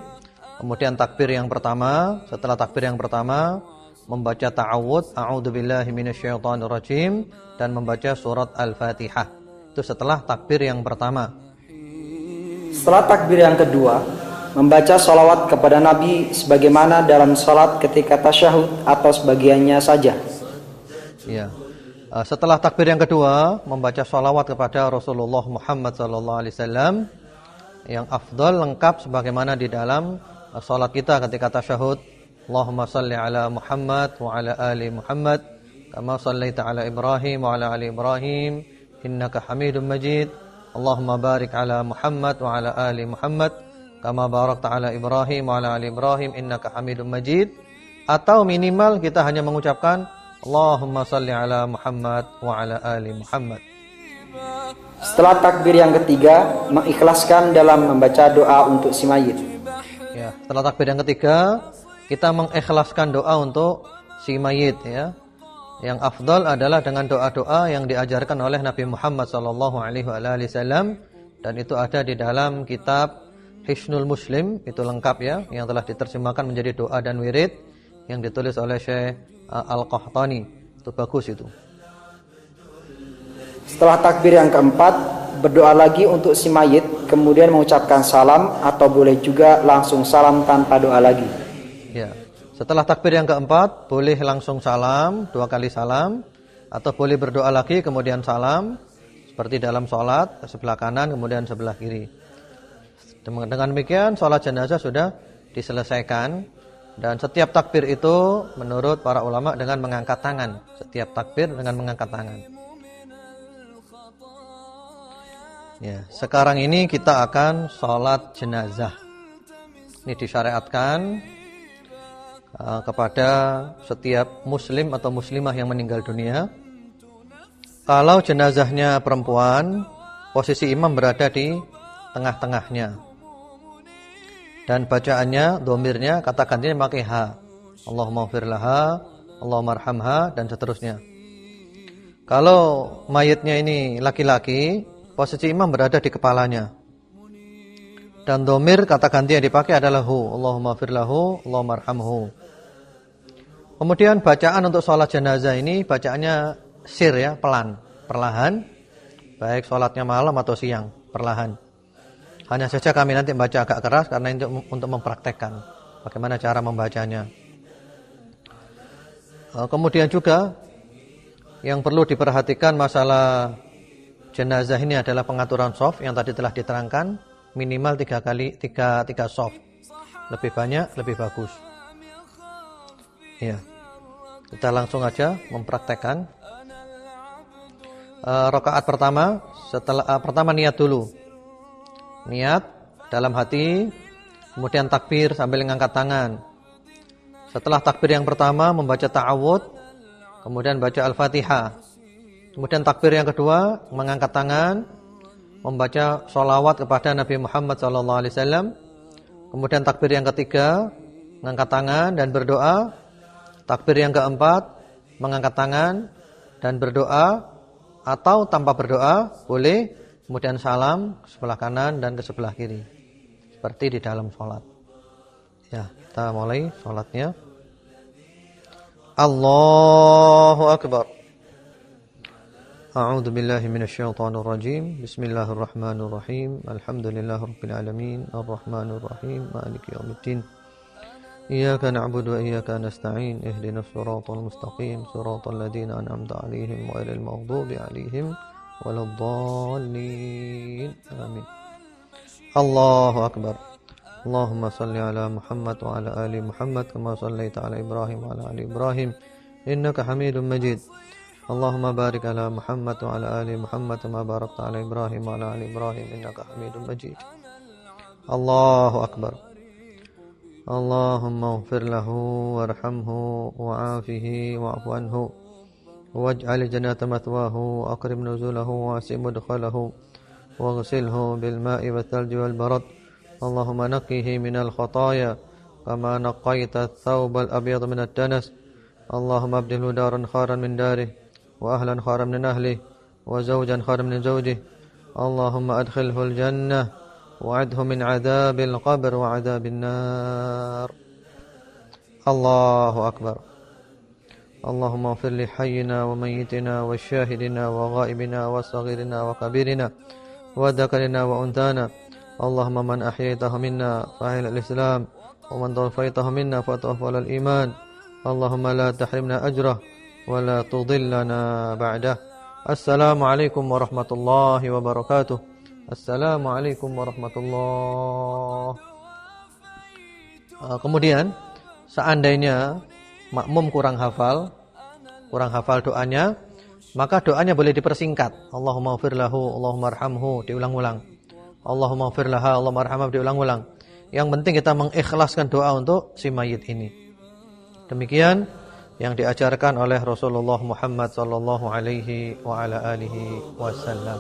Kemudian takbir yang pertama, setelah takbir yang pertama membaca ta'awudz, a'udzubillahi minasyaitonirrajim, dan membaca surat Al-Fatihah. Itu setelah takbir yang pertama. Setelah takbir yang kedua, membaca sholawat kepada Nabi sebagaimana dalam sholat ketika tasyahud atau sebagiannya saja. Ya. Setelah takbir yang kedua, membaca sholawat kepada Rasulullah Muhammad SAW yang afdal, lengkap sebagaimana di dalam sholat kita ketika tasyahud. Allahumma salli ala Muhammad wa ala ali Muhammad kama sallaita ala Ibrahim wa ala ali Ibrahim innaka Hamidum Majid. Allahumma barik ala Muhammad wa ala ali Muhammad kama barakta ala Ibrahim wa ala ali Ibrahim innaka Hamidum Majid. Atau minimal kita hanya mengucapkan Allahumma salli ala Muhammad wa ala ali Muhammad. Setelah takbir yang ketiga, mengikhlaskan dalam membaca doa untuk si mayit. Ya, setelah takbir yang ketiga, kita mengikhlaskan doa untuk si mayit ya. Yang afdal adalah dengan doa-doa yang diajarkan oleh Nabi Muhammad SAW, dan itu ada di dalam kitab Hisnul Muslim, itu lengkap ya, yang telah diterjemahkan menjadi doa dan wirid yang ditulis oleh Syekh Al-Qahtani. Itu bagus itu. Setelah takbir yang keempat, berdoa lagi untuk si mayit, kemudian mengucapkan salam atau boleh juga langsung salam tanpa doa lagi. Ya. Setelah takbir yang keempat, boleh langsung salam, 2 kali salam, atau boleh berdoa lagi kemudian salam. Seperti dalam sholat, sebelah kanan kemudian sebelah kiri. Dengan demikian sholat jenazah sudah diselesaikan. Dan setiap takbir itu menurut para ulama dengan mengangkat tangan. Setiap takbir dengan mengangkat tangan. Ya, sekarang ini kita akan sholat jenazah. Ini disyariatkan kepada setiap muslim atau muslimah yang meninggal dunia. Kalau jenazahnya perempuan, posisi imam berada di tengah-tengahnya. Dan bacaannya, dhamirnya, kata gantinya pakai ha. Allahumma ighfir laha, Allahumma arhamha, dan seterusnya. Kalau mayitnya ini laki-laki, posisi imam berada di kepalanya. Dan dhamir, kata ganti yang dipakai adalah hu. Allahumma ighfir lahu, Allahumma arhamhu. Kemudian bacaan untuk sholat jenazah ini, bacaannya sir ya, pelan, perlahan. Baik sholatnya malam atau siang, perlahan. Hanya saja kami nanti membaca agak keras karena untuk mempraktekkan bagaimana cara membacanya. Kemudian juga yang perlu diperhatikan masalah jenazah ini adalah pengaturan shaf yang tadi telah diterangkan, minimal 3 shaf. Lebih banyak lebih bagus. Ya. Kita langsung aja mempraktekkan. Rakaat pertama, pertama niat dulu. Niat dalam hati, kemudian takbir sambil mengangkat tangan. Setelah takbir yang pertama membaca ta'awud, kemudian baca Al-Fatihah. Kemudian takbir yang kedua mengangkat tangan, membaca sholawat kepada Nabi Muhammad SAW. Kemudian takbir yang ketiga mengangkat tangan dan berdoa. Takbir yang keempat mengangkat tangan dan berdoa atau tanpa berdoa boleh. Kemudian salam ke sebelah kanan dan ke sebelah kiri. Seperti di dalam sholat. Ya, kita mulai sholatnya. Allahu Akbar. A'udzu billahi minasyaitonir rajim. Bismillahirrahmanirrahim. Alhamdulillahirabbil alamin. Arrahmanir rahim. Maliki yaumiddin. Iyyaka na'budu wa iyyaka nasta'in. Ihdinas siratal mustaqim. Siratal ladzina an'amta 'alaihim ghairil maghdubi 'alaihim waladdallin. Amin. Allahu Akbar. Allahumma salli ala Muhammad wa ala ali Muhammad kama sallaita ala Ibrahim wa ala ali Ibrahim innaka Hamidum Majid. Allahumma barik ala Muhammad wa ala ali Muhammad kama barakta ala Ibrahim wa ala ali Ibrahim innaka Hamidum Majid. Allahu Akbar. Allahumma ighfir lahu warhamhu wa'afihi wa'fu anhu waj'al jannata mathwahu akrim nuzulahu wasi' mudkhalahu waghsilhu bil ma'i wal thalji wal barad. Allahumma naqqihi minal khataaya kama naqqaita ath-thawbal abyad minad danas. Allahumma abdilhu daran khairan min darih wa ahlan khairan min ahlihi wa zawjan khairan min zawjihi. Allahumma adkhilhu al-jannah wa'idhu min 'adzabil qabr wa 'adzabin nar. Allahu akbar. Allahumma ighfir li hayyina wa mayyitina wa syahidina wa ghaibina wa saghirina wa kabirina wa dzakarina wa untana. Allahumma man ahyaytahu minna fa'il al-islam wa man tawafaytahu minna fatawaffa al-iman. Allahumma la tahrimna ajrah wa la tudillana ba'dah. Assalamualaikum warahmatullahi wabarakatuh. Assalamualaikum warahmatullahi. Kemudian seandainya makmum kurang hafal doanya, maka doanya boleh dipersingkat. Allahumma ighfir lahu, Allahumma arhamhu, diulang-ulang. Allahumma ighfir laha, Allahumma arhamha, diulang-ulang. Yang penting kita mengikhlaskan doa untuk si mayit ini. Demikian yang diajarkan oleh Rasulullah Muhammad sallallahu alaihi wa ala alihi wasallam.